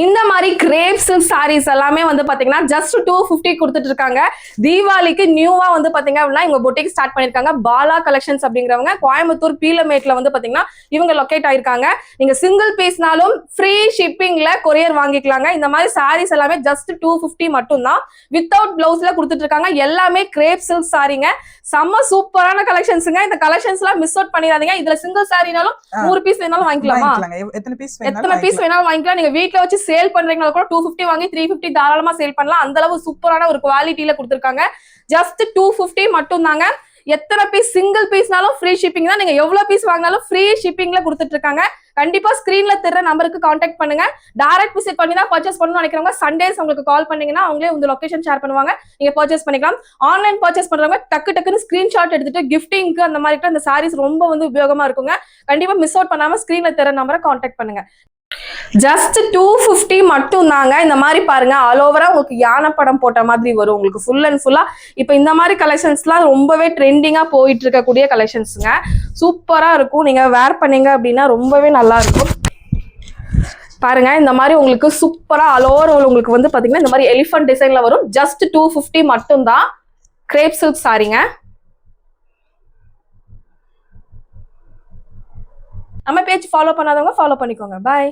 இந்த மாதிரி grape silk saris எல்லாமே வந்து பாத்தீங்கன்னா ஜஸ்ட் 250 கொடுத்துட்டு இருக்காங்க. தீபாவளிக்கு நியூவா வந்து பாத்தீங்க அப்படின்னா இவங்க பொட்டிக் ஸ்டார்ட் பண்ணிருக்காங்க. பாலா கலெக்ஷன்ஸ் அப்படிங்கிறவங்க கோயம்புத்தூர் பீலமேட்ல வந்து பாத்தீங்கன்னா இவங்க லொகேட் ஆயிருக்காங்க. நீங்க சிங்கிள் பீஸ்னாலும் ஃப்ரீ ஷிப்பிங்ல கொரியர் வாங்கிக்கலாங்க. இந்த மாதிரி சாரீஸ் எல்லாமே ஜஸ்ட் 250 மட்டும் தான். வித்தவுட் பிளவுஸ்ல கொடுத்துட்டு இருக்காங்க. எல்லாமே கிரேப் சில்க் சாரீங்க. செம்ம சூப்பரான கலெக்ஷன்ஸ்ங்க. இந்த கலெக்ஷன்ஸ் எல்லாம் மிஸ் அவுட் பண்ணிடாதீங்க. இதுல சிங்கிள் சாரினாலும் 100 பீஸ் வேணாலும் வாங்கிக்கலாமா? எத்தனை பீஸ் வேணாலும் வாங்கிக்கலாம். நீங்க வீட்ல வச்சு சேல் பண்றீங்களா கூட 250 வாங்கி 350 தாராளமா சேல் பண்ணலாம். அந்த அளவு சூப்பரான ஒரு குவாலிட்டியில கொடுத்திருக்காங்க. ஜஸ்ட் 250 மட்டும் தாங்க. எத்தனை பீஸ் சிங்கிள் பீஸ்னாலும் ஃப்ரீ ஷிப்பிங் தான். நீங்க எவ்வளவு பீஸ் வாங்கினாலும் ஃப்ரீ ஷிப்பிங்ல கொடுத்துட்டு இருக்காங்க. கண்டிப்பா ஸ்கிரீன்ல தெரிய நம்பருக்கு கான்டாக்ட் பண்ணுங்க. டைரக்ட் விசிட் பண்ணி தான் பர்ச்சேஸ் பண்ணணும்னு நினைக்கிறவங்க சண்டேஸ் உங்களுக்கு கால் பண்ணீங்கன்னா அவங்களே உங்க லொகேஷன் ஷேர் பண்ணுவாங்க. நீங்க பர்ச்சேஸ் பண்ணிக்கலாம். ஆன்லைன் பர்ச்சேஸ் பண்றவங்க டக்குன்னு ஸ்கிரீன்ஷாட் எடுத்துட்டு கிஃப்டிங்க்கு அந்த மாதிரி அந்த சாரீஸ் ரொம்ப வந்து உபயோகமா இருக்குங்க. கண்டிப்பா மிஸ் அவுட் பண்ணாம ஸ்கிரீன்ல தெரிய நம்பரை கான்டாக்ட் பண்ணுங்க. ஜஸ்ட் 250 மட்டும் தாங்க. இந்த மாதிரி பாருங்க, ஆல் ஓவரா உங்களுக்கு யானை படம் போட்ட மாதிரி வரும். உங்களுக்கு ஃபுல் அண்ட் ஃபுல்லா இப்போ இந்த மாதிரி கலெக்ஷன்ஸ்லாம் ரொம்பவே ட்ரெண்டிங்கா போயிட்டு இருக்கக்கூடிய கலெக்ஷன்ஸுங்க. சூப்பரா இருக்கும். நீங்க வேர் பண்ணீங்க அப்படின்னா ரொம்பவே நல்லா இருக்கும். பாருங்க, இந்த மாதிரி உங்களுக்கு சூப்பரா ஆல் ஓவர் உங்களுக்கு வந்து பாத்தீங்கன்னா இந்த மாதிரி எலிஃபன்ட் டிசைன்ல வரும். ஜஸ்ட் 250 மட்டும் தான். கிரேப் சில்க் சாரீங்க. நம்ம பேஜ் ஃபாலோ பண்ணாதவங்க ஃபாலோ பண்ணிக்கோங்க. பாய்.